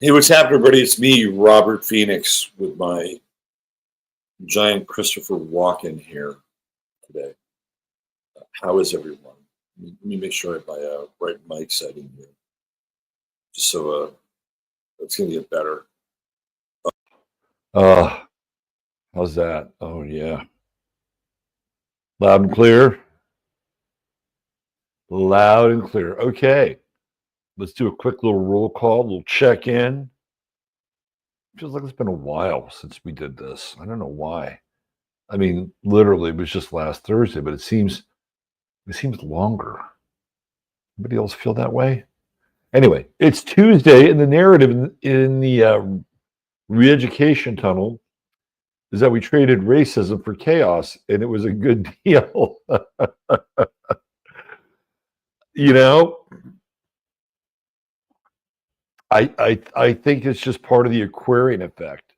Hey, what's happening, everybody? It's me, Robert Phoenix, with my giant Christopher Walken here today. How is everyone? Let me make sure I have my right mic setting here, just so it's going to get better. How's that? Oh, yeah. Loud and clear. Loud and clear. Okay. Let's do a quick little roll call, little check in. Feels like it's been a while since we did this. I don't know why. I mean, literally, it was just last Thursday, but it seems longer. Anybody else feel that way? Anyway, it's Tuesday, and the narrative in the re-education tunnel is that we traded racism for chaos, and it was a good deal. You know, I think it's just part of the Aquarian effect.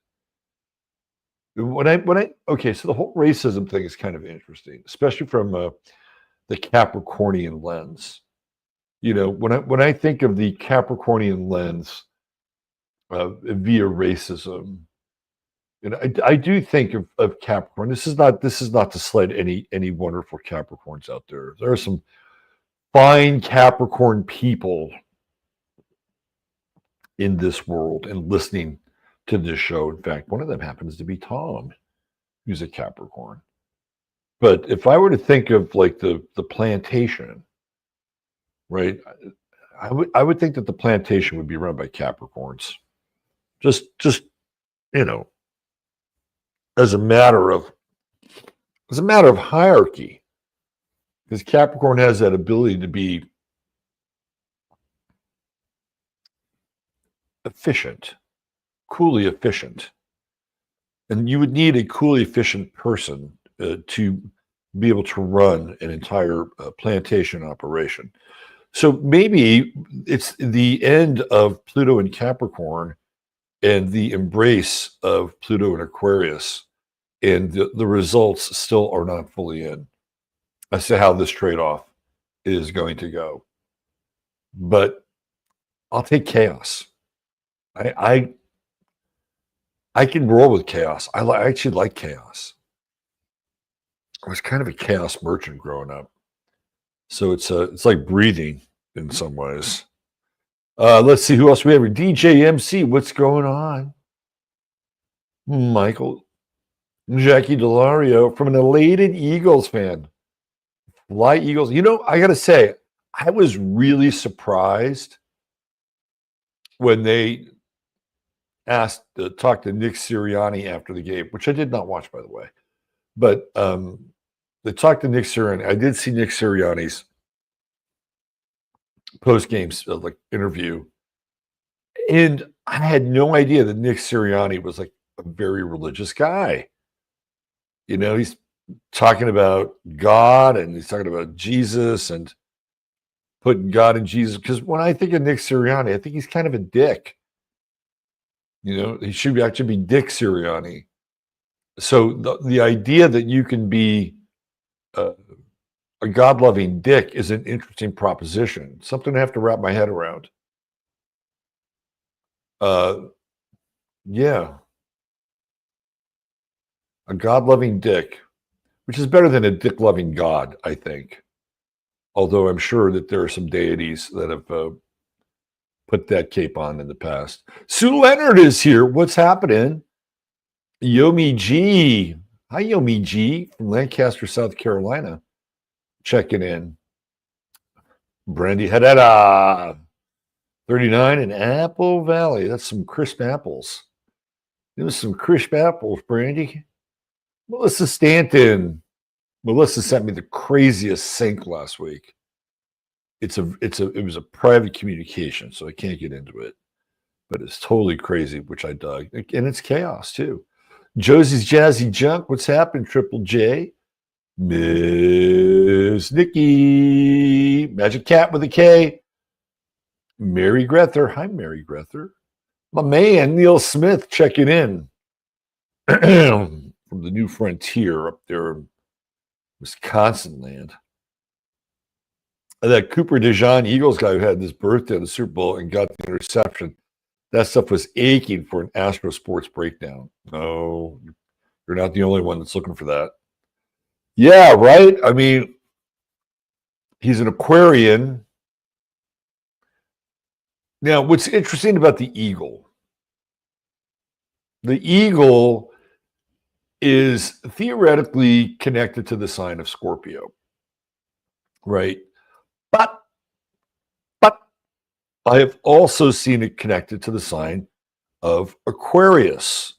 Okay, so the whole racism thing is kind of interesting, especially from the Capricornian lens. You know, when I think of the Capricornian lens via racism, you know, I do think of Capricorn. This is not to slight any wonderful Capricorns out there. There are some fine Capricorn people in this world and listening to this show. In fact, one of them happens to be Tom, who's a Capricorn. But if I were to think of like the plantation, right, I would think that the plantation would be run by Capricorns. Just you know, as a matter of hierarchy, because Capricorn has that ability to be efficient, coolly efficient. And you would need a coolly efficient person to be able to run an entire plantation operation. So maybe it's the end of Pluto in Capricorn and the embrace of Pluto in Aquarius, and the results still are not fully in as to how this trade-off is going to go. But I'll take chaos. I can roll with chaos. I actually like chaos. I was kind of a chaos merchant growing up, so it's like breathing in some ways. Let's see who else we have. DJ MC, what's going on? Michael, Jackie Delario, from an elated Eagles fan. Fly Eagles. You know, I got to say, I was really surprised when they asked to talk to Nick Sirianni after the game, which I did not watch, by the way. But they talked to Nick Sirianni. I did see Nick Sirianni's post-game like interview, and I had no idea that Nick Sirianni was like a very religious guy. You know, he's talking about God and he's talking about Jesus and putting God in Jesus. Because when I think of Nick Sirianni, I think he's kind of a dick. You know, he should actually be Dick Sirianni. So the idea that you can be a God-loving dick is an interesting proposition. Something I have to wrap my head around. Yeah. A God-loving dick, which is better than a dick-loving God, I think. Although I'm sure that there are some deities that have put that cape on in the past. Sue Leonard is here. What's happening? Yomi G. Hi, Yomi G. from Lancaster, South Carolina. Checking in. Brandy Herrera. 39 in Apple Valley. That's some crisp apples. There's some crisp apples, Brandy. Melissa Stanton. Melissa sent me the craziest sync last week. It was a private communication, so I can't get into it. But it's totally crazy, which I dug. And it's chaos, too. Josie's Jazzy Junk. What's happening, Triple J? Miss Nikki. Magic Cat with a K. Mary Grether. Hi, Mary Grether. My man, Neil Smith, checking in from the New Frontier up there in Wisconsin land. That Cooper DeJean Eagles guy who had this birthday at the Super Bowl and got the interception. that stuff was aching for an Astro Sports breakdown. No, you're not the only one that's looking for that. Yeah, right? I mean, he's an Aquarian. Now, what's interesting about the eagle is theoretically connected to the sign of Scorpio, right? But I have also seen it connected to the sign of Aquarius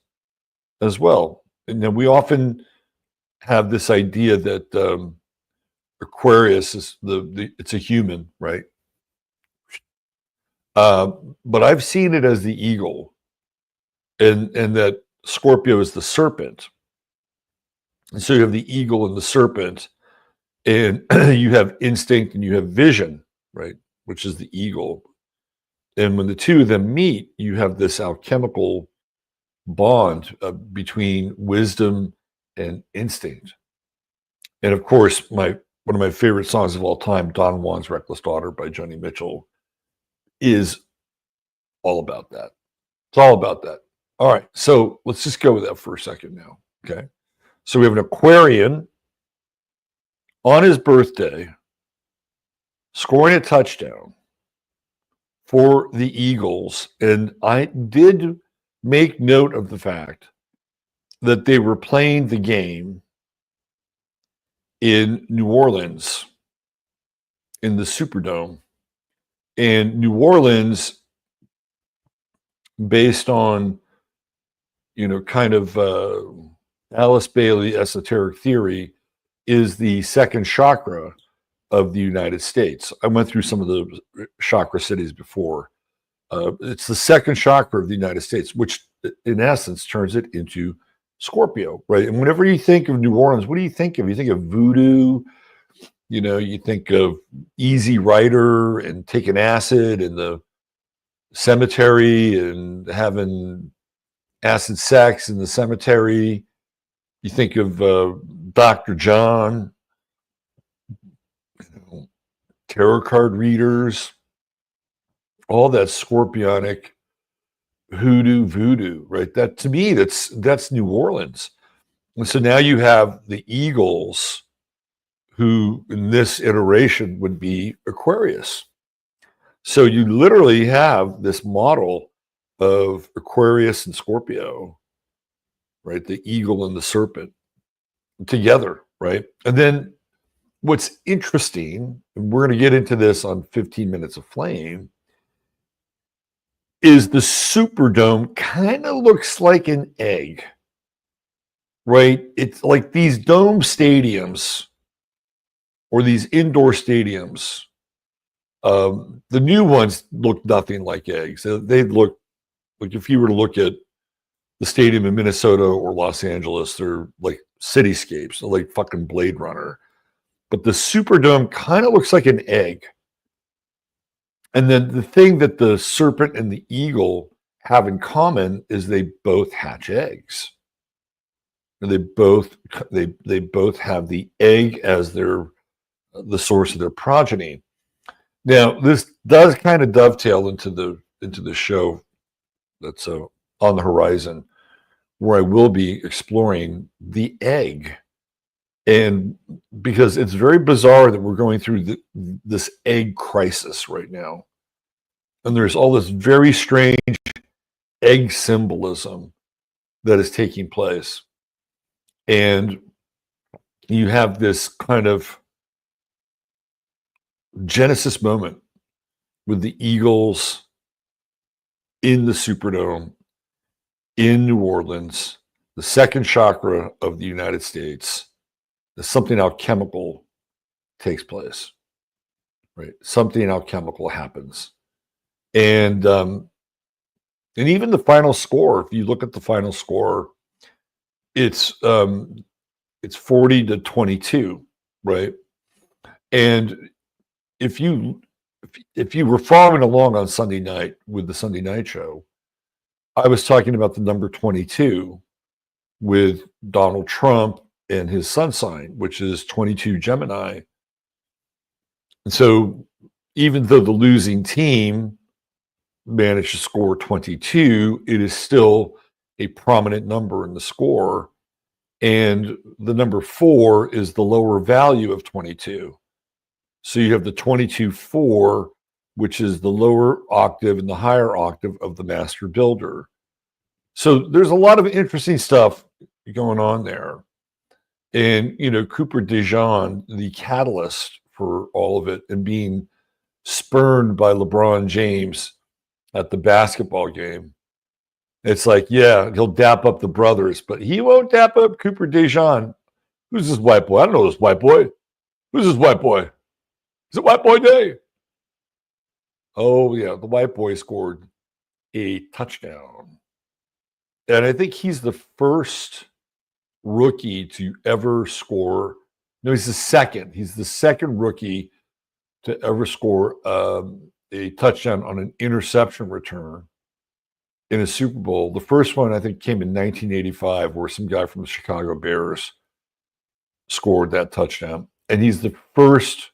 as well. And then we often have this idea that Aquarius is it's a human, right? But I've seen it as the eagle, and that Scorpio is the serpent. And so you have the eagle and the serpent, and you have instinct and you have vision, right? Which is the eagle. And when the two of them meet, you have this alchemical bond between wisdom and instinct. And of course, one of my favorite songs of all time, Don Juan's Reckless Daughter by Joni Mitchell, is all about that. It's all about that. All right, so let's just go with that for a second now, okay? So we have an Aquarian on his birthday scoring a touchdown for the Eagles. And I did make note of the fact that they were playing the game in New Orleans in the Superdome. And New Orleans, based on, kind of Alice Bailey esoteric theory, is the second chakra of the United States. I went through some of the chakra cities before. It's the second chakra of the United States, which in essence turns it into Scorpio, right? And whenever you think of New Orleans, what do you think of? You think of voodoo, you think of Easy Rider and taking acid in the cemetery and having acid sex in the cemetery. You think of Dr. John, tarot card readers, all that scorpionic voodoo, right? That, to me, that's New Orleans. And so now you have the Eagles, who in this iteration would be Aquarius. So you literally have this model of Aquarius and Scorpio, right? The eagle and the serpent together, right? And then what's interesting, and we're going to get into this on 15 Minutes of Flame, is the Superdome kind of looks like an egg, right? It's like these dome stadiums or these indoor stadiums. The new ones look nothing like eggs. They look like, if you were to look at the stadium in Minnesota or Los Angeles, they're like cityscapes, they're like fucking Blade Runner. But the Superdome kind of looks like an egg. And then the thing that the serpent and the eagle have in common is they both hatch eggs. And they both have the egg as the source of their progeny. Now, this does kind of dovetail into the show that's on the horizon, where I will be exploring the egg. And because it's very bizarre that we're going through this egg crisis right now. And there's all this very strange egg symbolism that is taking place. And you have this kind of Genesis moment with the Eagles in the Superdome in New Orleans, the second chakra of the United States. Something alchemical takes place, right? Something alchemical happens. And even the final score, if you look at the final score, it's 40-22, right? And if you were following along on Sunday night with the Sunday night show, I was talking about the number 22 with Donald Trump and his sun sign, which is 22 Gemini. And so even though the losing team manage to score 22, it is still a prominent number in the score. And the number 4 is the lower value of 22. So you have the 22-4, which is the lower octave and the higher octave of the master builder. So there's a lot of interesting stuff going on there. And, Cooper DeJean, the catalyst for all of it, and being spurned by LeBron James at the basketball game. It's like, yeah, he'll dap up the brothers, but he won't dap up Cooper DeJean. Who's this white boy? I don't know this white boy. Who's this white boy? Is it White Boy Day? Oh, yeah, the white boy scored a touchdown. And I think he's the first rookie to ever score. No, he's the second. He's the second rookie to ever score a touchdown on an interception return in a Super Bowl. The first one, I think, came in 1985, where some guy from the Chicago Bears scored that touchdown. And he's the first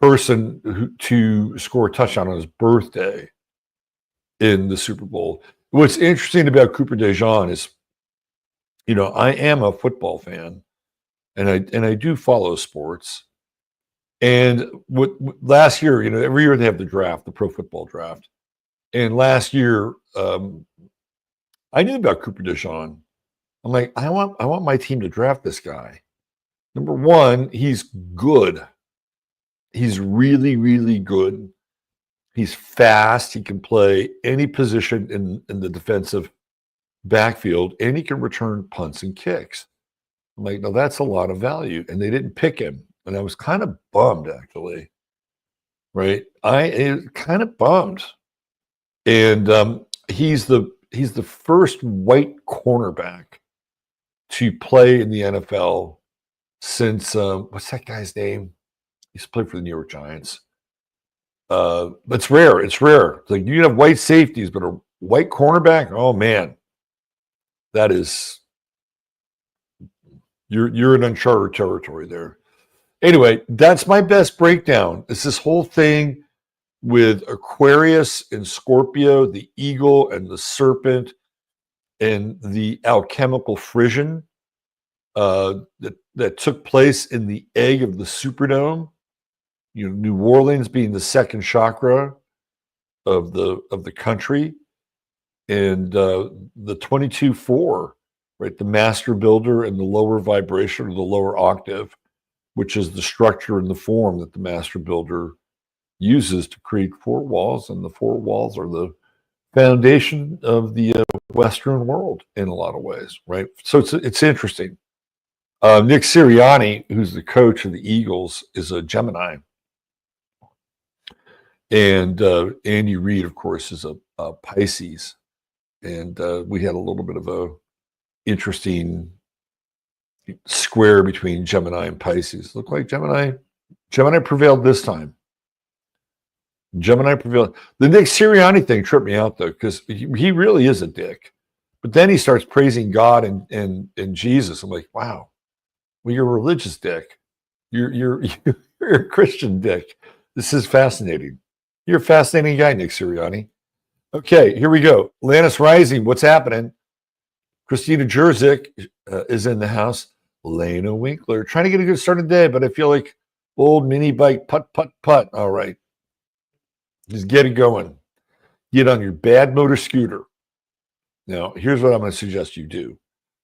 person to score a touchdown on his birthday in the Super Bowl. What's interesting about Cooper DeJean is, I am a football fan, and I do follow sports. And last year, every year they have the draft, the pro football draft. And last year, I knew about Cooper DeJean. I'm like, I want my team to draft this guy. Number one, he's good. He's really, really good. He's fast. He can play any position in the defensive backfield, and he can return punts and kicks. I'm like, no, that's a lot of value. And they didn't pick him. And I was kind of bummed, actually. Right? I kind of bummed. And he's the first white cornerback to play in the NFL since what's that guy's name? He used to play for the New York Giants. But it's rare. It's rare. It's like you have white safeties, but a white cornerback. Oh man, that is you're in uncharted territory there. Anyway, that's my best breakdown. It's this whole thing with Aquarius and Scorpio, the eagle and the serpent, and the alchemical fission that took place in the egg of the Superdome. New Orleans being the second chakra of the country, and the 22-4, right? The master builder and the lower vibration or the lower octave, which is the structure and the form that the master builder uses to create 4 walls, and the 4 walls are the foundation of the Western world in a lot of ways, right? So it's interesting. Nick Sirianni, who's the coach of the Eagles, is a Gemini. And Andy Reid, of course, is a Pisces. And we had a little bit of a interesting square between Gemini and Pisces. Looked like Gemini prevailed this time. Gemini prevailed. The Nick Sirianni thing tripped me out, though, because he really is a dick. But then he starts praising God and Jesus. I'm like, wow, well, you're a religious dick. You're a Christian dick. This is fascinating. You're a fascinating guy, Nick Sirianni. Okay, here we go. Lannis Rising, what's happening? Christina Jerzik is in the house. Lena Winkler, trying to get a good start of the day, but I feel like old mini bike, putt. All right. Just get it going. Get on your bad motor scooter. Now, here's what I'm going to suggest you do,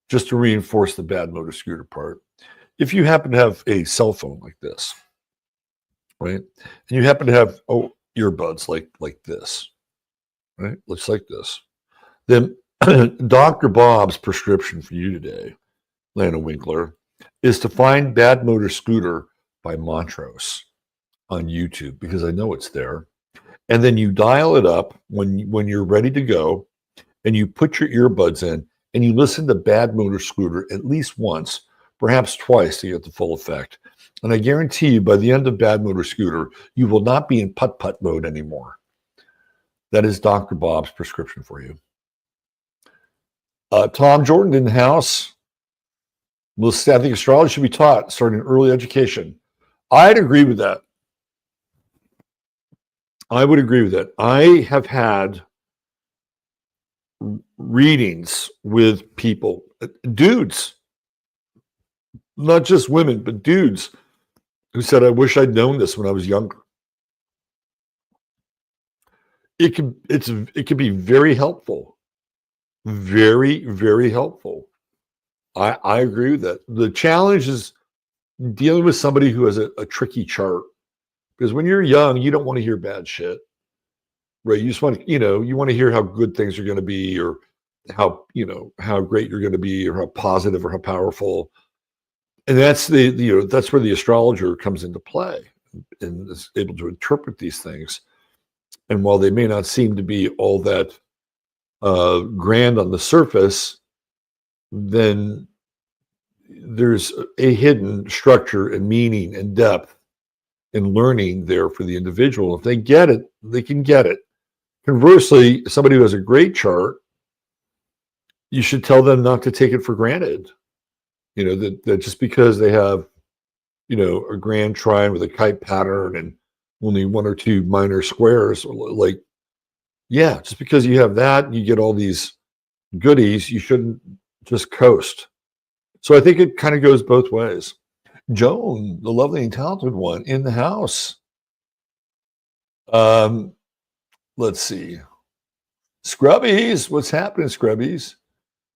just to reinforce the bad motor scooter part. If you happen to have a cell phone like this, right, and you happen to have earbuds like this, right, looks like this, then Dr. Bob's prescription for you today, Lana Winkler, is to find Bad Motor Scooter by Montrose on YouTube, because I know it's there. And then you dial it up when you're ready to go, and you put your earbuds in, and you listen to Bad Motor Scooter at least once, perhaps twice, to get the full effect. And I guarantee you, by the end of Bad Motor Scooter, you will not be in putt mode anymore. That is Dr. Bob's prescription for you. Tom Jordan in the house. I think astrology should be taught starting in early education. I'd agree with that. I would agree with that. I have had readings with people, dudes, not just women, but dudes who said, I wish I'd known this when I was younger. It can be very helpful. Very, very helpful. I agree with that. The challenge is dealing with somebody who has a tricky chart. Because when you're young, you don't want to hear bad shit. Right. You just want to, you want to hear how good things are going to be, or how, how great you're going to be, or how positive or how powerful. And that's that's where the astrologer comes into play and is able to interpret these things. And while they may not seem to be all that grand on the surface, then there's a hidden structure and meaning and depth and learning there for the individual. If they get it, they can get it. Conversely, somebody who has a great chart, you should tell them not to take it for granted. That just because they have, a grand trine with a kite pattern and only one or two minor squares, like, yeah, just because you have that, you get all these goodies, you shouldn't just coast. So I think it kind of goes both ways. Joan, the lovely and talented one, in the house. Let's see. Scrubbies, what's happening, Scrubbies?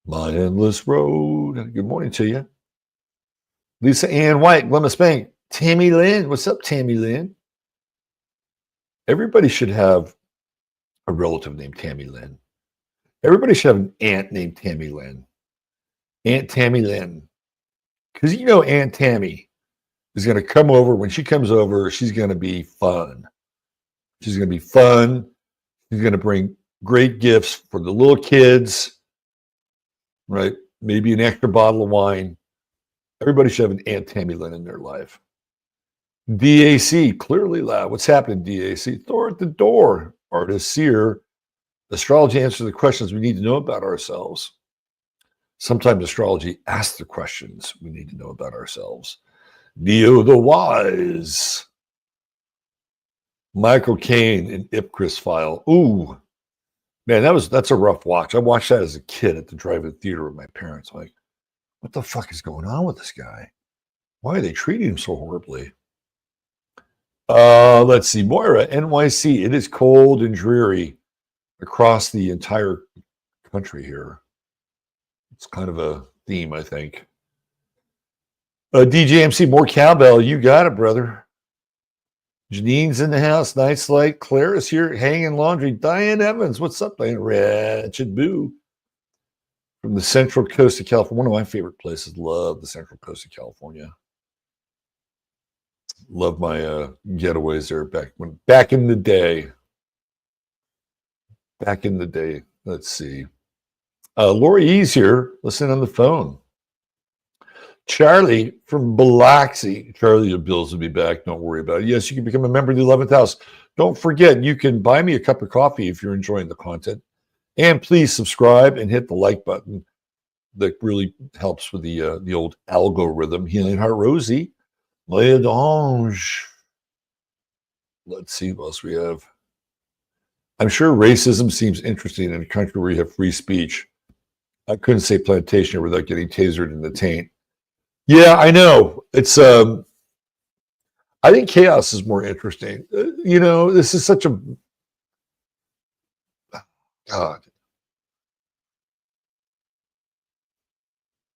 My Endless Road. Good morning to you. Lisa Ann White, Glemma Spank. Tammy Lynn, what's up, Tammy Lynn? Everybody should have a relative named Tammy Lynn. Everybody should have an aunt named Tammy Lynn. Aunt Tammy Lynn. Because Aunt Tammy is going to come over. When she comes over, she's going to be fun. She's going to be fun. She's going to bring great gifts for the little kids, right? Maybe an extra bottle of wine. Everybody should have an Aunt Tammy Lynn in their life. DAC, clearly loud. What's happening, DAC? Thor at the door. Artist seer. Astrology answers the questions we need to know about ourselves. Sometimes astrology asks the questions we need to know about ourselves. Neo the Wise. Michael Caine in Ipcris File. Ooh, man, that's a rough watch. I watched that as a kid at the drive-in theater with my parents. Like, what the fuck is going on with this guy? Why are they treating him so horribly? Let's see. Moira, NYC. It is cold and dreary across the entire country here. It's kind of a theme, I think. DJMC, more cowbell. You got it, brother. Janine's in the house. Nice light. Claire is here hanging laundry. Diane Evans. What's up, Diane? Ratchet Boo. From the Central Coast of California. One of my favorite places. Love the Central Coast of California. Love my getaways there back in the day. Back in the day. Let's see. Lori E's here. Listen on the phone. Charlie from Biloxi. Charlie, your bills will be back. Don't worry about it. Yes, you can become a member of the 11th house. Don't forget, you can buy me a cup of coffee if you're enjoying the content. And please subscribe and hit the like button. That really helps with the old algorithm. Healing Heart Rosie. Leia Dange. Let's see what else we have. I'm sure racism seems interesting in a country where you have free speech. I couldn't say plantation without getting tasered in the taint. Yeah, I know. It's I think chaos is more interesting. This is such a God.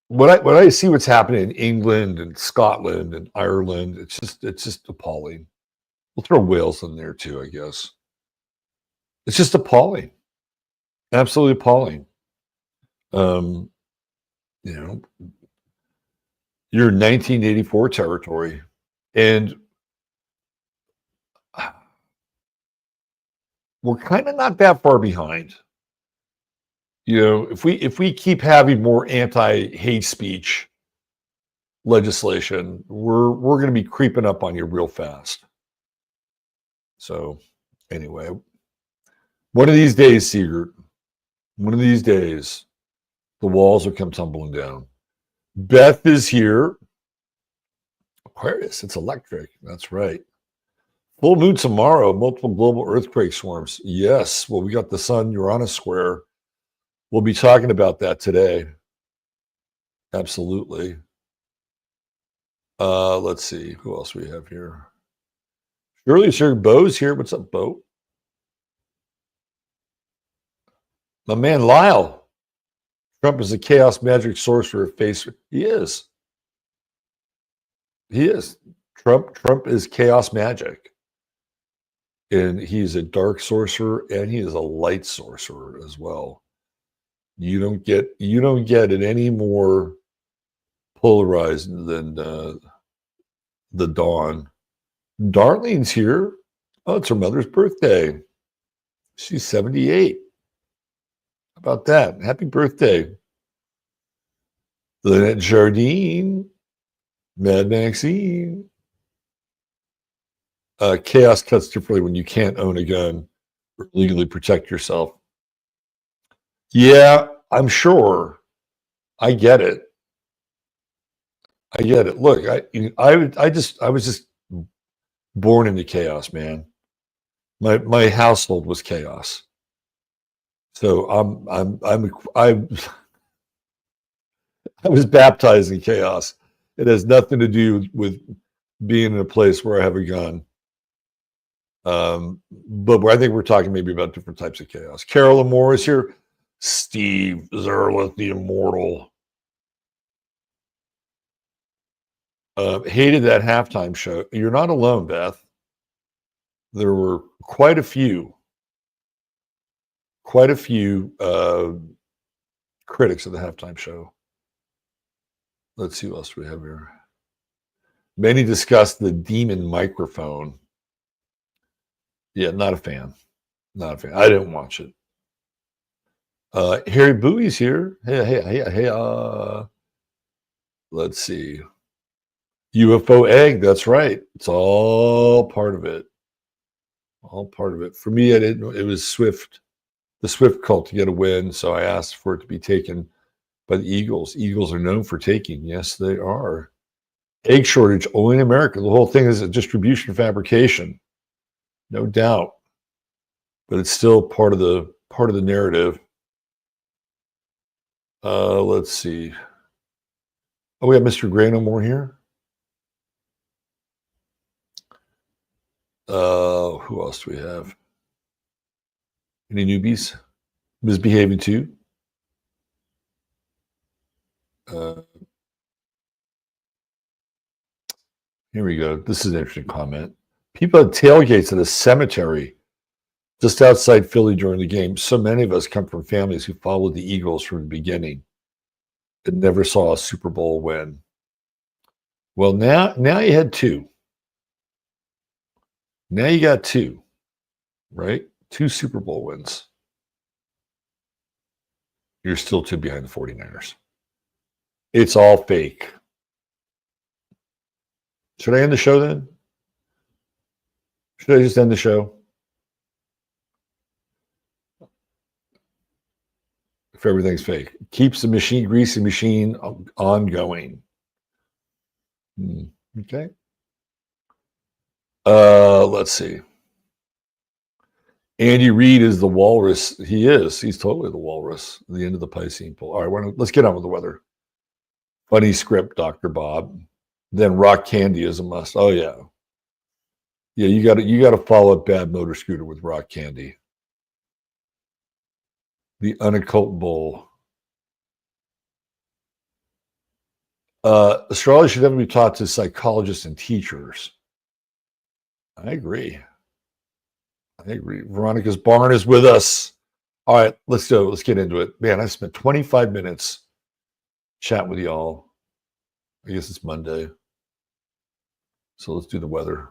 When I see what's happening in England and Scotland and Ireland, it's just appalling. We'll throw Wales in there too, I guess. It's just appalling. Absolutely appalling. You're in 1984 territory, and we're kind of not that far behind. If we keep having more anti-hate speech legislation, we're going to be creeping up on you real fast. So, anyway, one of these days, Sigurd, one of these days, the walls will come tumbling down. Beth is here. Aquarius, it's electric. That's right. Full moon tomorrow, multiple global earthquake swarms. Yes. Well, we got the Sun Uranus square. We'll be talking about that today. Absolutely. Let's see. Who else we have here? Shirley's here. Bo's here. What's up, Bo? My man, Lyle. Trump is a chaos magic sorcerer. He is. He is. Trump is chaos magic. And he's a dark sorcerer and he is a light sorcerer as well. You don't get it any more polarized than the dawn. Darlene's here. Oh, it's her mother's birthday. She's 78. How about that? Happy birthday. Lynette Jardine. Mad Maxine. Chaos cuts differently when you can't own a gun or legally protect yourself. Yeah, I'm sure. I get it. Look, I was just born into chaos, man. My household was chaos. So I was baptized in chaos. It has nothing to do with being in a place where I have a gun. But I think we're talking maybe about different types of chaos. Carol Amore is here. Steve Zerlith, the immortal. Hated that halftime show. You're not alone, Beth. There were quite a few critics of the halftime show. Let's see what else we have here. Many discussed the demon microphone. Yeah, not a fan. Not a fan. I didn't watch it. Harry Bowie's here. Hey. Let's see. UFO egg. That's right. It's all part of it. All part of it. For me, it was Swift, the Swift cult to get a win. So I asked for it to be taken by the Eagles. Eagles are known for taking. Yes, they are. Egg shortage only in America. The whole thing is a distribution fabrication. No doubt. But it's still part of the narrative. Let's see. Oh, we have Mr. Granomore here. Who else do we have? Any newbies? Misbehaving too? Here we go. This is an interesting comment. People had tailgates at a cemetery just outside Philly during the game. So many of us come from families who followed the Eagles from the beginning and never saw a Super Bowl win. Well, now you had two. Now you got two, right? 2 Super Bowl wins. You're still 2 behind the 49ers. It's all fake. Should I end the show then? Should I just end the show? If everything's fake. Keeps the greasy machine ongoing. Okay. Let's see. Andy Reid is the walrus. He is. He's totally the walrus. The end of the Piscean pole. All right, let's get on with the weather. Funny script, Dr. Bob. Then rock candy is a must. Oh yeah. Yeah, you got to follow up Bad Motor Scooter with rock candy. The unoccult bowl. Astrology should never be taught to psychologists and teachers. I agree. Veronica's barn is with us. All right, let's go. Let's get into it. Man, I spent 25 minutes chatting with y'all. I guess it's Monday. So let's do the weather.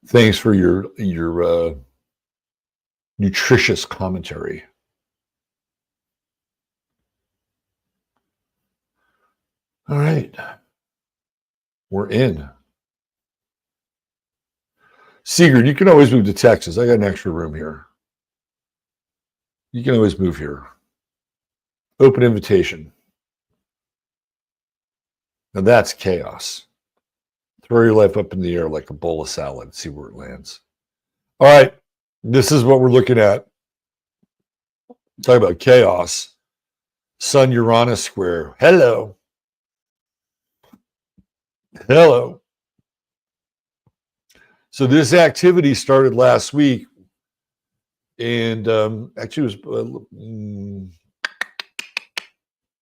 Thanks for your nutritious commentary. All right. We're in. Sigurd, you can always move to Texas. I got an extra room here. You can always move here. Open invitation. Now that's chaos. Throw your life up in the air like a bowl of salad. See where it lands. All right. This is what we're looking at. Talk about chaos. Sun Uranus square. Hello. Hello. So this activity started last week, and actually it was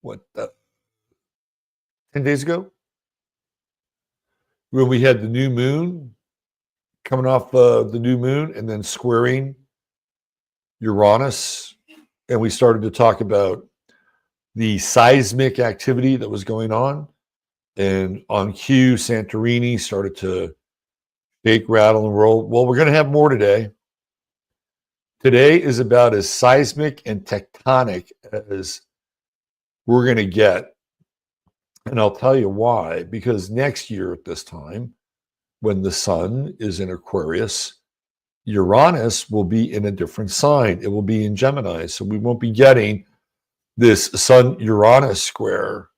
what 10 days ago, when we had the new moon coming off the new moon and then squaring Uranus, and we started to talk about the seismic activity that was going on, and on cue, Santorini started to shake, rattle, and roll. Well, we're going to have more today. Today is about as seismic and tectonic as we're going to get. And I'll tell you why. Because next year at this time, when the sun is in Aquarius, Uranus will be in a different sign. It will be in Gemini. So we won't be getting this Sun-Uranus square.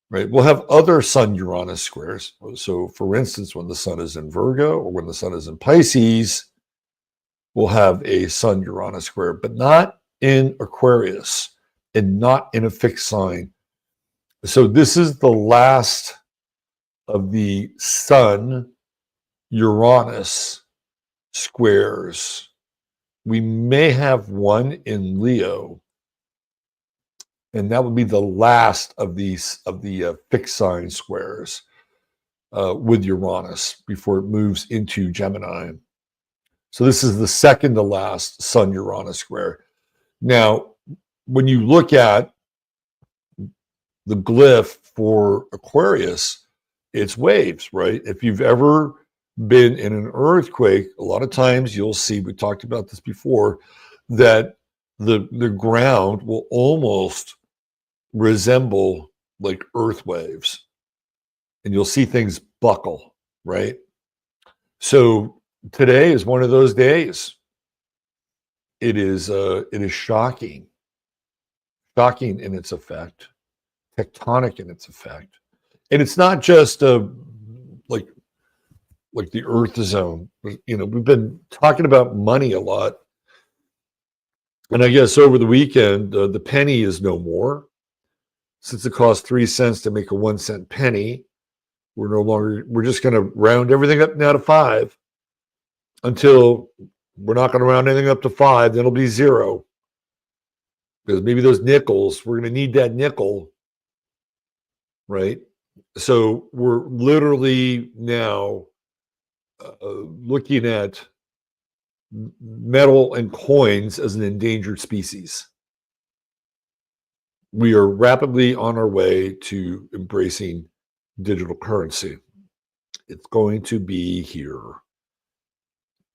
Right? We'll have other Sun-Uranus squares. So, for instance, when the sun is in Virgo or when the sun is in Pisces, we'll have a Sun-Uranus square, but not in Aquarius and not in a fixed sign. So this is the last of the Sun-Uranus squares. We may have one in Leo, and that would be the last of the fixed sign squares with Uranus before it moves into Gemini. So this is the second to last Sun-Uranus square. Now, when you look at the glyph for Aquarius, it's waves, right? If you've ever been in an earthquake, a lot of times you'll see, we talked about this before, that the ground will almost resemble like earth waves, and you'll see things buckle, right? So today is one of those days. It is shocking in its effect, tectonic in its effect, and it's not just like the Earth zone. You know, we've been talking about money a lot, and I guess over the weekend the penny is no more. Since it costs 3 cents to make a 1 cent penny, we're just going to round everything up now to 5 until we're not going to round anything up to 5. Then it'll be 0. Because maybe those nickels, we're going to need that nickel, right? So we're literally now looking at metal and coins as an endangered species. We are rapidly on our way to embracing digital currency. It's going to be here.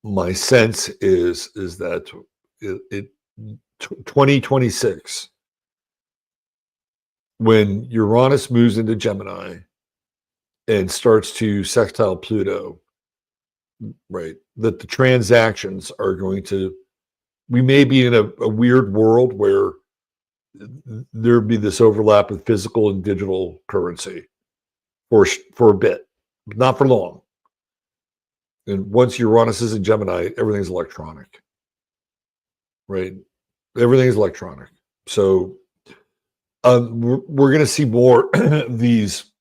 My sense is that 2026, when Uranus moves into Gemini and starts to sextile Pluto, right, that the transactions are going to, we may be in a weird world where there'd be this overlap with physical and digital currency for a bit, but not for long. And once Uranus is in Gemini, everything's electronic, right? Everything is electronic. So we're going to see more these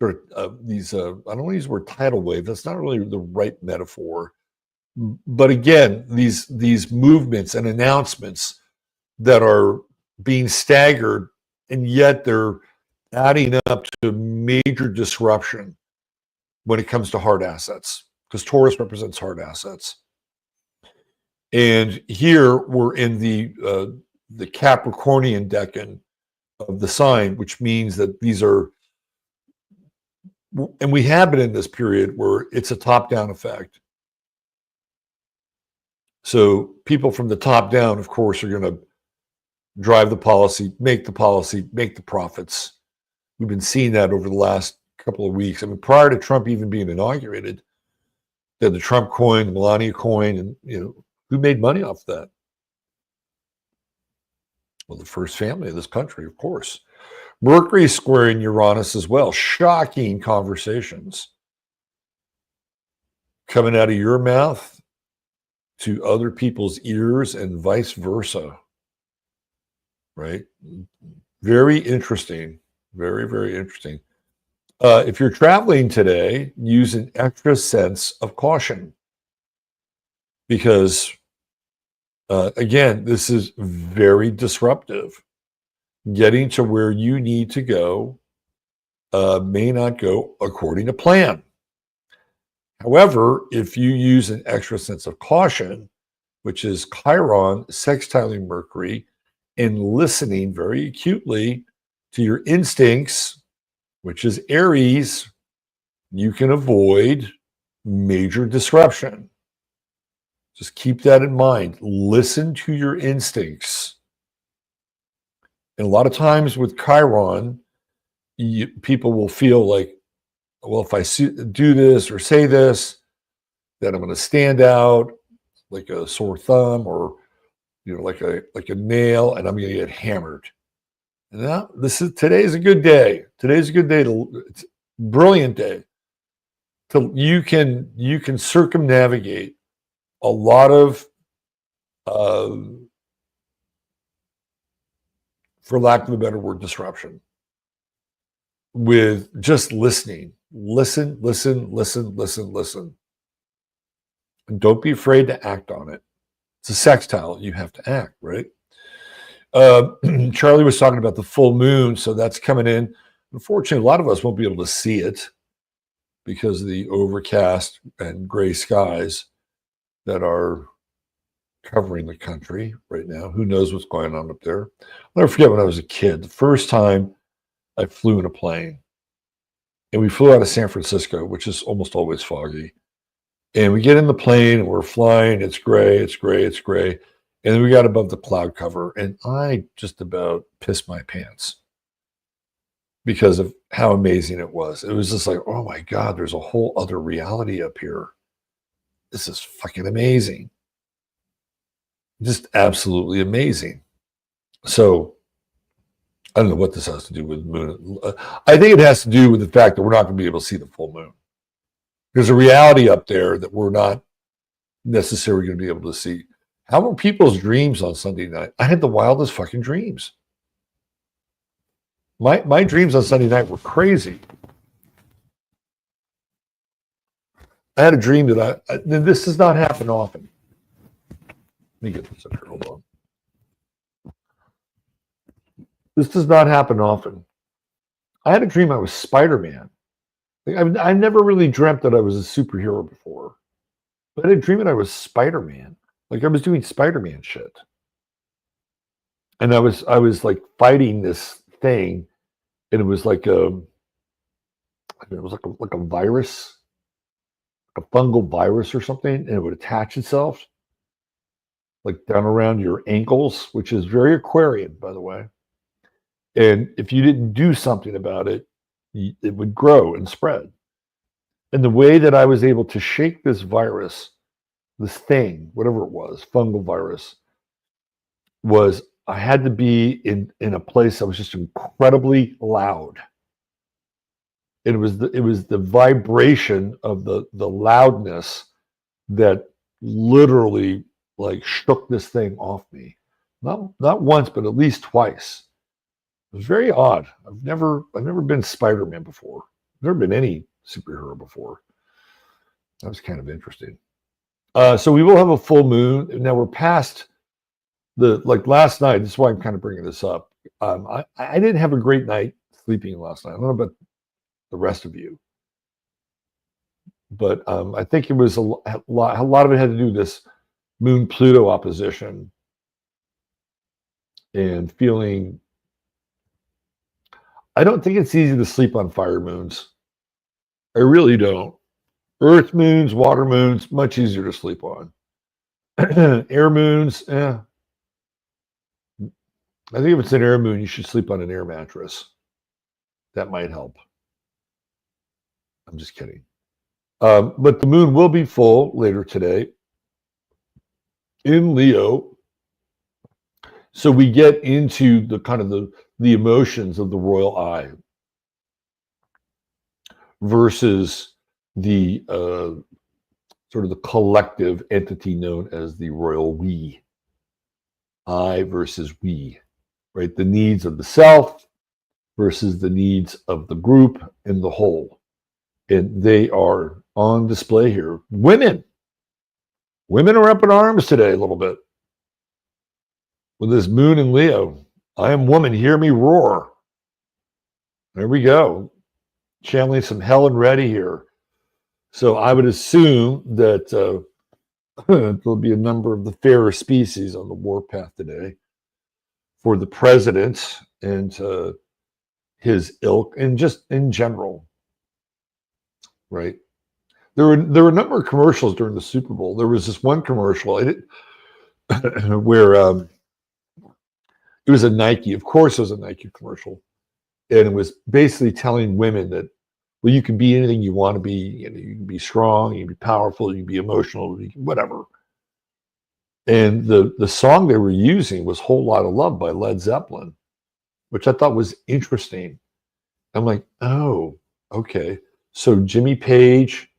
sort of these. I don't want to use the word tidal wave. That's not really the right metaphor. But again, these movements and announcements that are being staggered, and yet they're adding up to major disruption when it comes to hard assets, because Taurus represents hard assets. And here we're in the Capricornian decan of the sign, which means that these are, and we have been in this period where it's a top-down effect. So people from the top down, of course, are going to drive the policy, make the profits. We've been seeing that over the last couple of weeks. I mean, prior to Trump even being inaugurated, they had the Trump coin, the Melania coin, and who made money off that? Well, the first family of this country, of course. Mercury squaring Uranus as well. Shocking conversations coming out of your mouth to other people's ears and vice versa. Right? Very interesting. Very, very interesting. If you're traveling today, use an extra sense of caution because, again, this is very disruptive. Getting to where you need to go may not go according to plan. However, if you use an extra sense of caution, which is Chiron sextiling Mercury, and listening very acutely to your instincts, which is Aries, you can avoid major disruption. Just keep that in mind. Listen to your instincts. And a lot of times with Chiron, people will feel like, well, if I do this or say this, then I'm going to stand out like a sore thumb or like a nail, and I'm going to get hammered. And now today's a good day. Today's a good day it's a brilliant day. You can circumnavigate a lot of, for lack of a better word, disruption with just listening. Listen. And don't be afraid to act on it. It's a sextile. You have to act, right? Charlie was talking about the full moon, so that's coming in. Unfortunately, a lot of us won't be able to see it because of the overcast and gray skies that are covering the country right now. Who knows what's going on up there? I'll never forget when I was a kid, the first time I flew in a plane. And we flew out of San Francisco, which is almost always foggy. And we get in the plane and we're flying. It's gray. And then we got above the cloud cover. And I just about pissed my pants because of how amazing it was. It was just like, oh my God, there's a whole other reality up here. This is fucking amazing. Just absolutely amazing. So I don't know what this has to do with the moon. I think it has to do with the fact that we're not going to be able to see the full moon. There's a reality up there that we're not necessarily going to be able to see. How were people's dreams on Sunday night? I had the wildest fucking dreams. My dreams on Sunday night were crazy. I had a dream that this does not happen often. Let me get this up here. Hold on. This does not happen often. I had a dream I was Spider-Man. I never really dreamt that I was a superhero before. But I had a dream that I was Spider-Man. Like I was doing Spider-Man shit. And I was like fighting this thing, and it was like a virus, a fungal virus or something, and it would attach itself like down around your ankles, which is very Aquarian, by the way. And if you didn't do something about it, it would grow and spread. And the way that I was able to shake this virus, this thing, whatever it was, fungal virus, was I had to be in a place that was just incredibly loud. It was the vibration of the loudness that literally like shook this thing off me. Not once, but at least twice. It was very odd. I've never been Spider-Man before. I've never been any superhero before. That was kind of interesting. So we will have a full moon. Now we're past last night. This is why I'm kind of bringing this up. I didn't have a great night sleeping last night. I don't know about the rest of you, but I think it was a lot of it had to do with this Moon Pluto opposition and feeling. I don't think it's easy to sleep on fire moons. I really don't. Earth moons, water moons, much easier to sleep on. Air moons, I think if it's an air moon, you should sleep on an air mattress. That might help. I'm just kidding. But the moon will be full later today in Leo. So we get into the kind of the emotions of the royal I versus the sort of the collective entity known as the royal we. I versus we, right? The needs of the self versus the needs of the group and the whole. And they are on display here. Women are up in arms today a little bit with this moon in Leo. I am woman, hear me roar. There we go. Channeling some Helen Reddy here. So I would assume that there'll be a number of the fairer species on the warpath today for the president and his ilk, and just in general, right? There were a number of commercials during the Super Bowl. There was this one commercial where it was a Nike. Of course, it was a Nike commercial, and it was basically telling women that, well, you can be anything you want to be. You know, you can be strong, you can be powerful, you can be emotional, whatever. And the song they were using was "Whole Lot of Love" by Led Zeppelin, which I thought was interesting. I'm like, oh, okay. So Jimmy Page.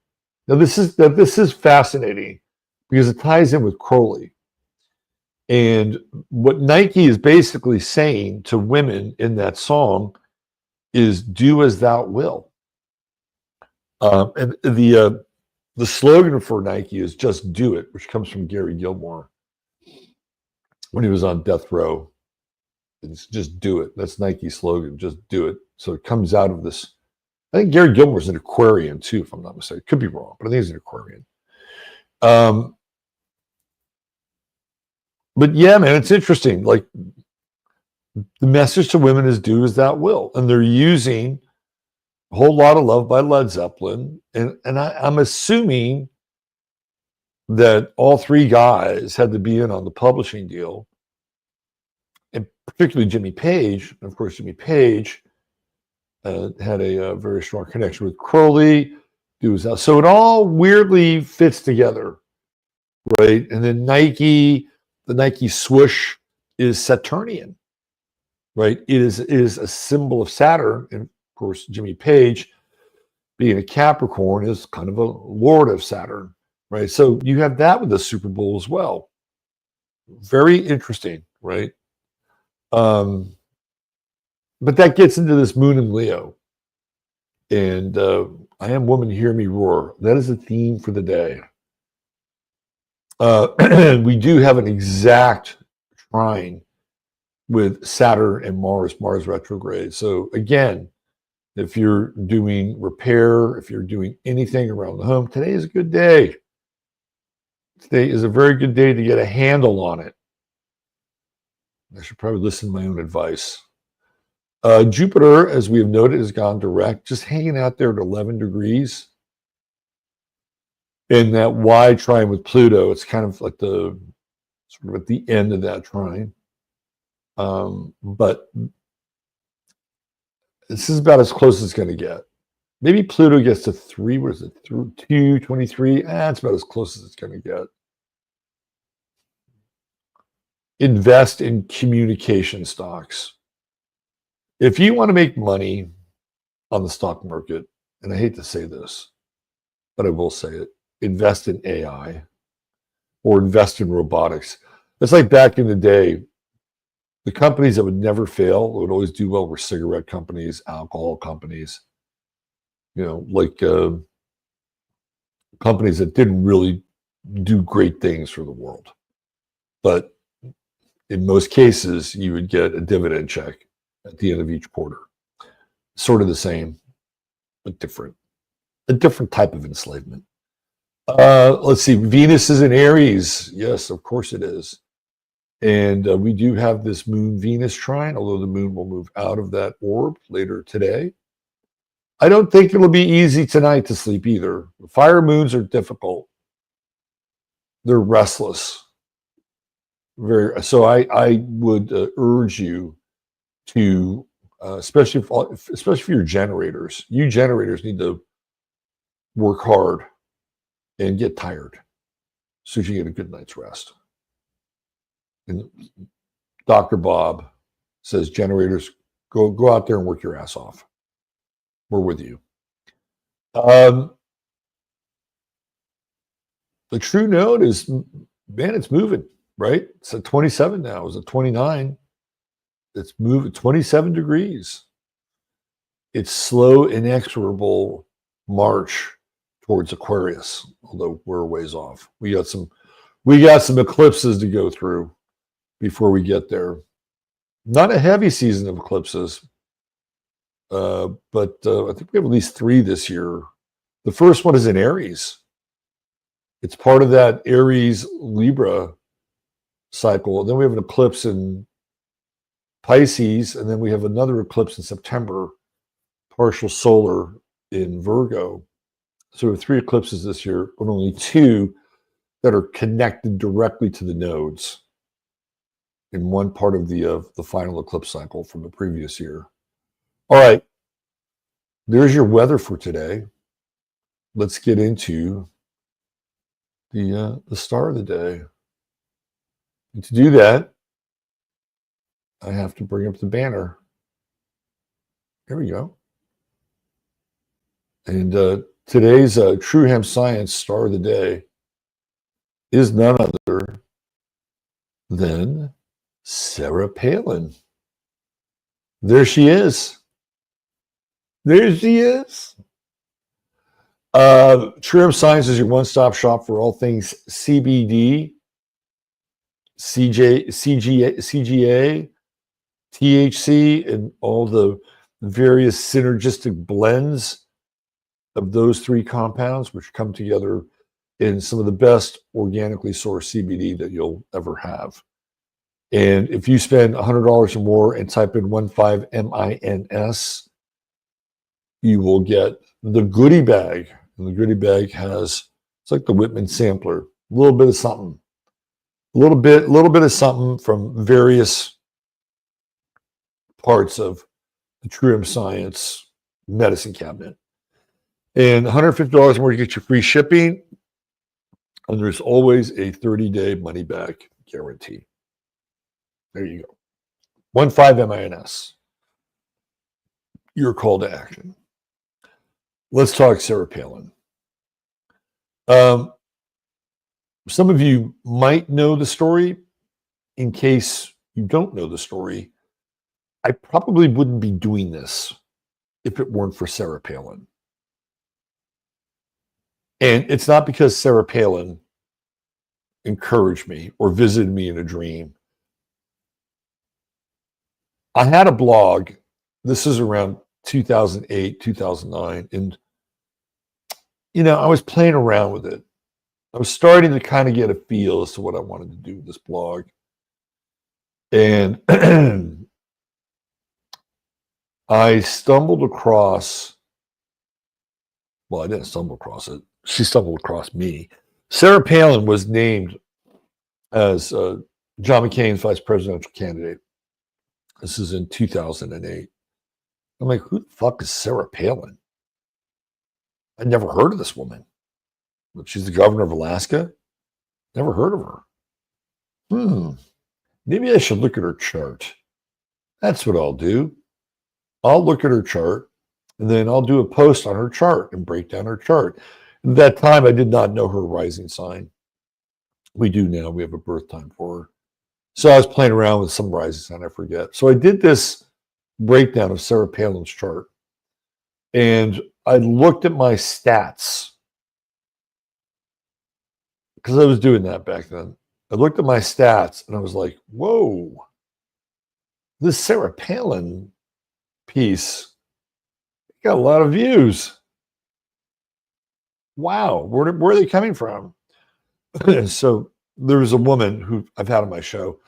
Now this is fascinating because it ties in with Crowley. And what Nike is basically saying to women in that song is "Do as thou will." And the slogan for Nike is "Just do it," which comes from Gary Gilmore when he was on death row. It's just do it. That's Nike's slogan, just do it. So it comes out of this. I think Gary Gilmore's an Aquarian too, if I'm not mistaken. Could be wrong, but I think he's an Aquarian. But yeah, man, it's interesting. Like the message to women is "Do as thou will," and they're using "A Whole Lot of Love" by Led Zeppelin, and I'm assuming that all three guys had to be in on the publishing deal, and particularly Jimmy Page. And of course, Jimmy Page had a very strong connection with Crowley. So it all weirdly fits together, right? And then the Nike swoosh is Saturnian, right? It is a symbol of Saturn, and of course, Jimmy Page, being a Capricorn, is kind of a lord of Saturn, right? So you have that with the Super Bowl as well. Very interesting, right? But that gets into this moon in Leo. And I am woman, hear me roar. That is the theme for the day. We do have an exact trine with Saturn and Mars retrograde. So again, if you're doing repair, if you're doing anything around the home, today is a good day. Today is a very good day to get a handle on it. I should probably listen to my own advice. Jupiter, as we have noted, has gone direct, just hanging out there at 11 degrees. In that wide trine with Pluto, it's kind of like the sort of at the end of that trine. But this is about as close as it's going to get. Maybe Pluto gets to 3, what is it, through 223? It's about as close as it's going to get. Invest in communication stocks. If you want to make money on the stock market, and I hate to say this, but I will say it, invest in AI or invest in robotics. It's like back in the day, the companies that would never fail, that would always do well, were cigarette companies, alcohol companies, like companies that didn't really do great things for the world. But in most cases, you would get a dividend check at the end of each quarter. Sort of the same, but different. A different type of enslavement. Let's see. Venus is in Aries. Yes, of course it is. And we do have this Moon-Venus trine, although the moon will move out of that orb later today. I don't think it'll be easy tonight to sleep either. Fire moons are difficult. They're restless. So I would urge you to, especially for your generators. You generators need to work hard and get tired so you get a good night's rest. And Dr. Bob says, generators, go out there and work your ass off. We're with you. The true node is, man, it's moving, right? It's at 27 now. It's at 29. It's moving 27 degrees. It's slow, inexorable march towards Aquarius, although we're a ways off. We got some eclipses to go through before we get there. Not a heavy season of eclipses, but I think we have at least 3 this year. The first one is in Aries. It's part of that Aries Libra cycle. And then we have an eclipse in Pisces, and then we have another eclipse in September, partial solar in Virgo. So we have 3 eclipses this year, but only 2 that are connected directly to the nodes in one part of the final eclipse cycle from the previous year. All right, there's your weather for today. Let's get into the star of the day. And to do that, I have to bring up the banner. There we go. And today's True Hemp Science star of the day is none other than Sarah Palin. There she is. There she is. True Hemp Science is your one-stop shop for all things CBD, CGA, THC, and all the various synergistic blends of those 3 compounds, which come together in some of the best organically sourced CBD that you'll ever have. And if you spend $100 or more and type in 15MINS, you will get the goodie bag. And the goodie bag has, it's like the Whitman sampler, a little bit of something, a little bit of something from various parts of the True Hemp Science medicine cabinet. And $150 more to get your free shipping. And there's always a 30-day money-back guarantee. There you go. 15MINS. Your call to action. Let's talk Sarah Palin. Some of you might know the story. In case you don't know the story, I probably wouldn't be doing this if it weren't for Sarah Palin. And it's not because Sarah Palin encouraged me or visited me in a dream. I had a blog. This is around 2008, 2009. And, I was playing around with it. I was starting to kind of get a feel as to what I wanted to do with this blog. And I stumbled across, well, I didn't stumble across it. She stumbled across me. Sarah Palin was named as John McCain's vice presidential candidate. This is in 2008. I'm like, who the fuck is Sarah Palin? I'd never heard of this woman. But she's the governor of Alaska. Never heard of her. Maybe I should look at her chart. That's what I'll do. I'll look at her chart, and then I'll do a post on her chart and break down her chart. At that time, I did not know her rising sign. We do now. We have a birth time for her. So I was playing around with some rising sign, I forget. So I did this breakdown of Sarah Palin's chart. And I looked at my stats because I was doing that back then. I looked at my stats and I was like, whoa, this Sarah Palin piece got a lot of views. Wow, where are they coming from? So there was a woman who I've had on my show.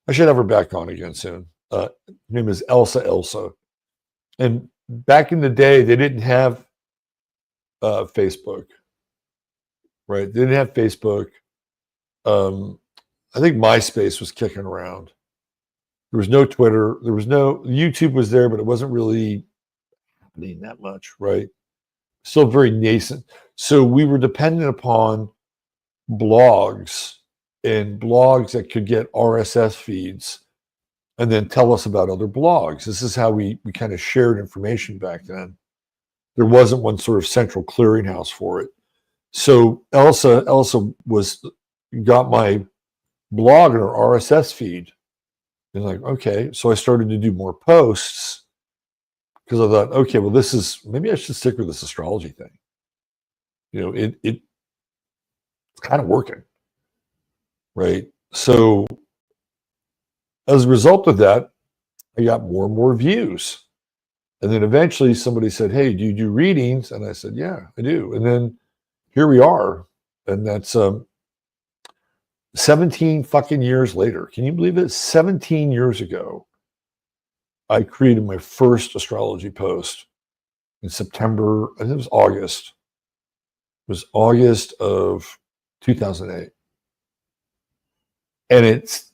I should have her back on again soon. Her name is Elsa. And back in the day, they didn't have Facebook, right? They didn't have Facebook. I think MySpace was kicking around. There was no Twitter. There was no, YouTube was there, but it wasn't really happening that much, right? Still very nascent. So we were dependent upon blogs and blogs that could get RSS feeds and then tell us about other blogs. This is how we kind of shared information back then. There wasn't one sort of central clearinghouse for it. So Elsa got my blog in her RSS feed. And like, okay. So I started to do more posts because I thought, okay, well, maybe I should stick with this astrology thing. It's kind of working. Right. So as a result of that, I got more and more views. And then eventually somebody said, hey, do you do readings? And I said, yeah, I do. And then here we are. And that's 17 fucking years later. Can you believe it? 17 years ago, I created my first astrology post in September. I think it was August. It was August of 2008. And it's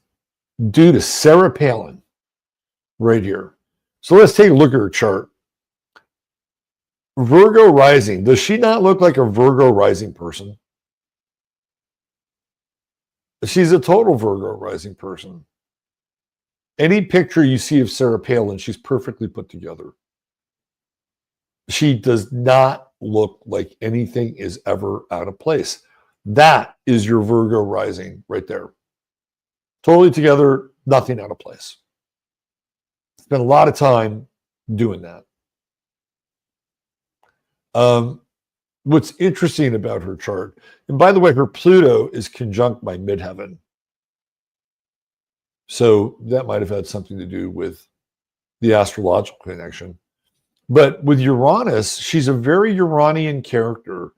due to Sarah Palin right here. So let's take a look at her chart. Virgo rising. Does she not look like a Virgo rising person? She's a total Virgo rising person. Any picture you see of Sarah Palin, she's perfectly put together. She does not look like anything is ever out of place. That is your Virgo rising right there. Totally together, nothing out of place. Spent a lot of time doing that. What's interesting about her chart, and by the way, her Pluto is conjunct by midheaven. So that might have had something to do with the astrological connection. But with Uranus, she's a very Uranian character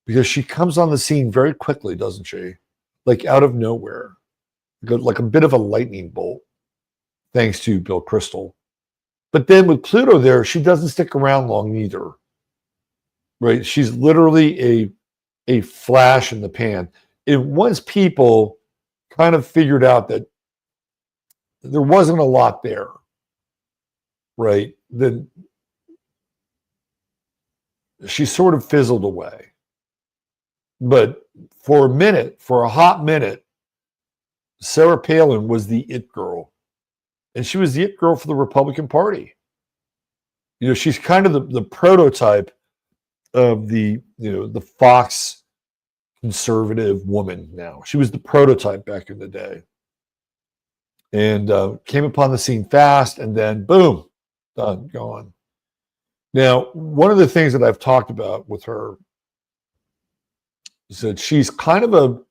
because she comes on the scene very quickly, doesn't she? Like out of nowhere, like a bit of a lightning bolt, thanks to Bill Crystal. But then with Pluto there, she doesn't stick around long either. Right? She's literally a flash in the pan. And once people kind of figured out that there wasn't a lot there, right, then she sort of fizzled away. But for a hot minute, Sarah Palin was the it girl. And she was the it girl for the Republican Party. She's kind of the prototype of the Fox conservative woman now. She was the prototype back in the day. And came upon the scene fast, and then boom, done, gone. Now, one of the things that I've talked about with her is that she's kind of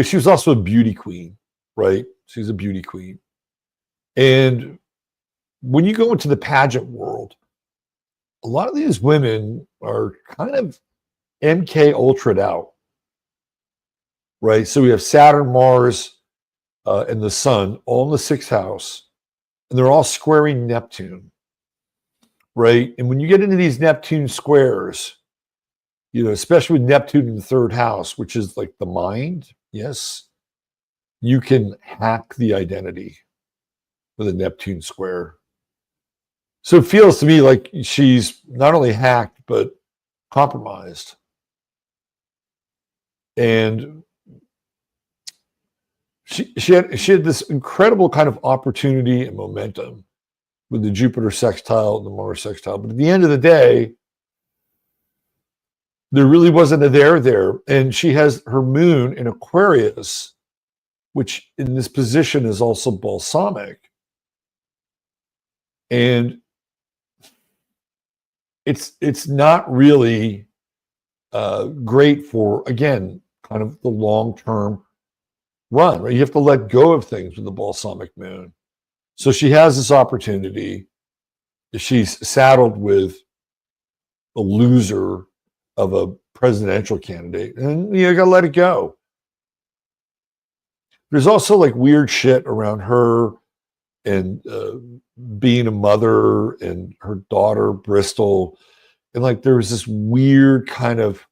she was also a beauty queen, right? She's a beauty queen. And when you go into the pageant world, a lot of these women are kind of MK ultra'd out, right? So we have Saturn, Mars, and the Sun all in the 6th house, and they're all squaring Neptune, right? And when you get into these Neptune squares, especially with Neptune in the 3rd house, which is like the mind, yes, you can hack the identity with a Neptune square. So it feels to me like she's not only hacked, but compromised. And she had this incredible kind of opportunity and momentum with the Jupiter sextile and the Mars sextile. But at the end of the day, there really wasn't a there. And she has her moon in Aquarius, which in this position is also balsamic. And it's not really great for, again, kind of the long-term run, right? You have to let go of things with the balsamic moon. So she has this opportunity. She's saddled with a loser of a presidential candidate, and you got to let it go. There's also like weird shit around her and being a mother and her daughter Bristol, and like there was this weird kind of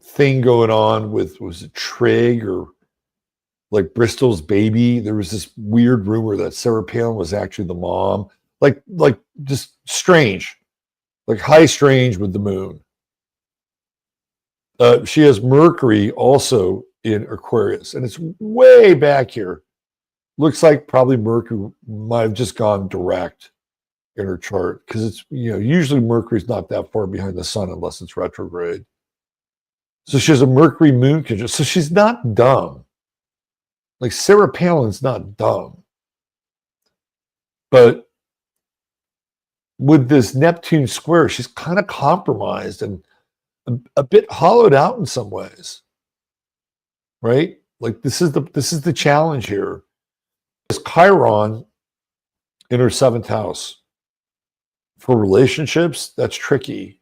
thing going on with, was it Trig or like Bristol's baby? There was this weird rumor that Sarah Palin was actually the mom, like just strange, like high strange with the moon. She has Mercury also in Aquarius, and it's way back here. Looks like probably Mercury might have just gone direct in her chart, because it's, usually Mercury's not that far behind the sun unless it's retrograde. So she has a Mercury moon conjunction. So she's not dumb. Like Sarah Palin's not dumb. But with this Neptune square, she's kind of compromised and a bit hollowed out in some ways. Right? Like this is the challenge here. Is Chiron in her 7th house. For relationships, that's tricky.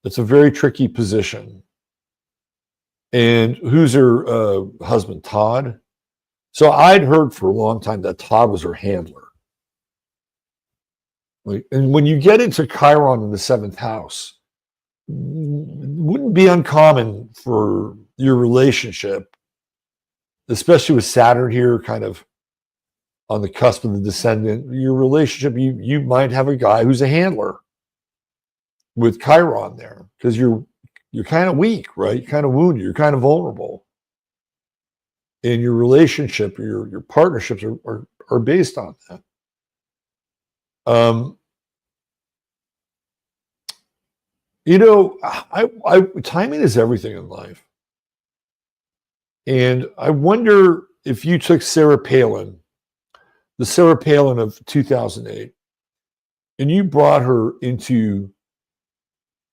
It's a very tricky position. And who's her husband? Todd. So I'd heard for a long time that Todd was her handler. And when you get into Chiron in the 7th house, it wouldn't be uncommon for your relationship, especially with Saturn here, kind of on the cusp of the descendant, your relationship, you might have a guy who's a handler with Chiron there, because you're kind of weak, right? You're kind of wounded, you're kind of vulnerable. And your relationship, your partnerships are based on that. Timing is everything in life. And I wonder if you took Sarah Palin, the Sarah Palin of 2008, and you brought her into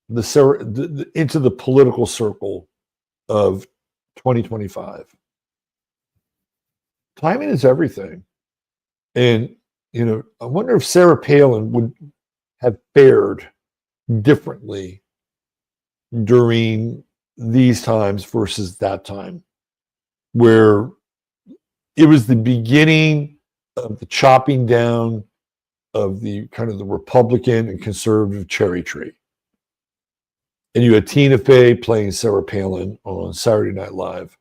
into the political circle of 2025. Timing is everything. And, I wonder if Sarah Palin would have fared differently during these times versus that time, where it was the beginning of the chopping down of the kind of the Republican and conservative cherry tree. And you had Tina Fey playing Sarah Palin on Saturday Night Live,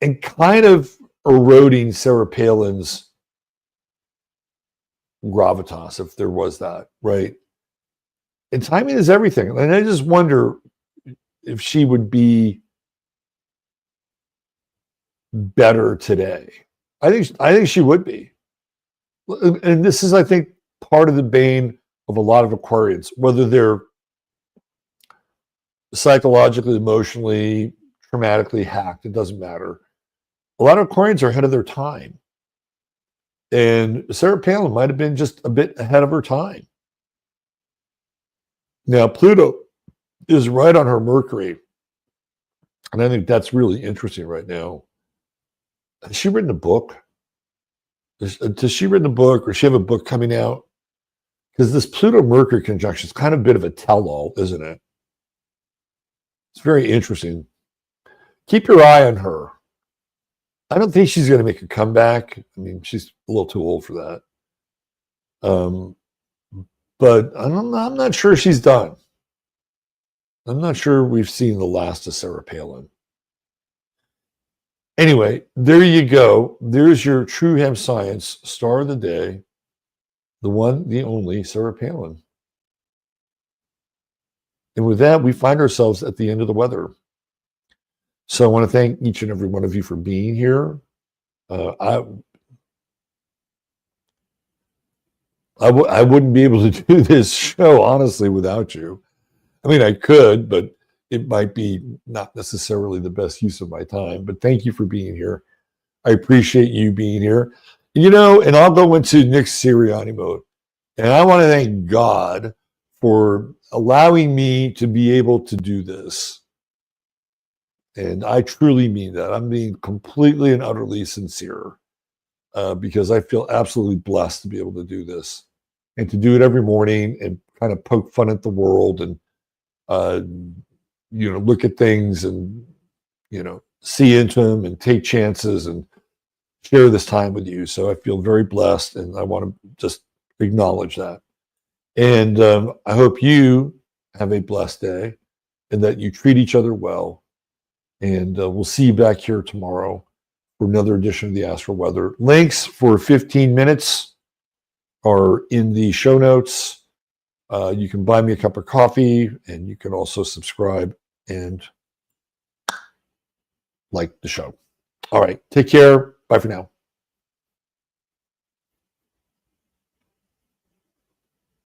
and kind of eroding Sarah Palin's gravitas, if there was that, right? And timing is everything. And I just wonder if she would be better today. I think she would be. And this is, I think, part of the bane of a lot of Aquarians, whether they're psychologically, emotionally, traumatically hacked, it doesn't matter. A lot of Aquarians are ahead of their time. And Sarah Palin might have been just a bit ahead of her time. Now, Pluto is right on her Mercury. And I think that's really interesting right now. Has she written a book? Does she written a book, or does she have a book coming out? Because this Pluto-Mercury conjunction is kind of a bit of a tell-all, isn't it? It's very interesting. Keep your eye on her. I don't think she's going to make a comeback. I mean, she's a little too old for that. But I'm not sure she's done. I'm not sure we've seen the last of Sarah Palin. Anyway, there you go. There's your True Hemp Science star of the day. The one, the only, Sarah Palin. And with that, we find ourselves at the end of the weather. So I want to thank each and every one of you for being here. I wouldn't be able to do this show, honestly, without you. I mean, I could, but it might be not necessarily the best use of my time. But thank you for being here. I appreciate you being here. And I'll go into Nick Sirianni mode. And I want to thank God for allowing me to be able to do this. And I truly mean that. I'm being completely and utterly sincere, because I feel absolutely blessed to be able to do this and to do it every morning and kind of poke fun at the world and, look at things and, see into them and take chances and share this time with you. So I feel very blessed, and I want to just acknowledge that. And I hope you have a blessed day and that you treat each other well. And we'll see you back here tomorrow for another edition of the Astro Weather. Links for 15 minutes are in the show notes. You can buy me a cup of coffee, and you can also subscribe and like the show. All right. Take care. Bye for now.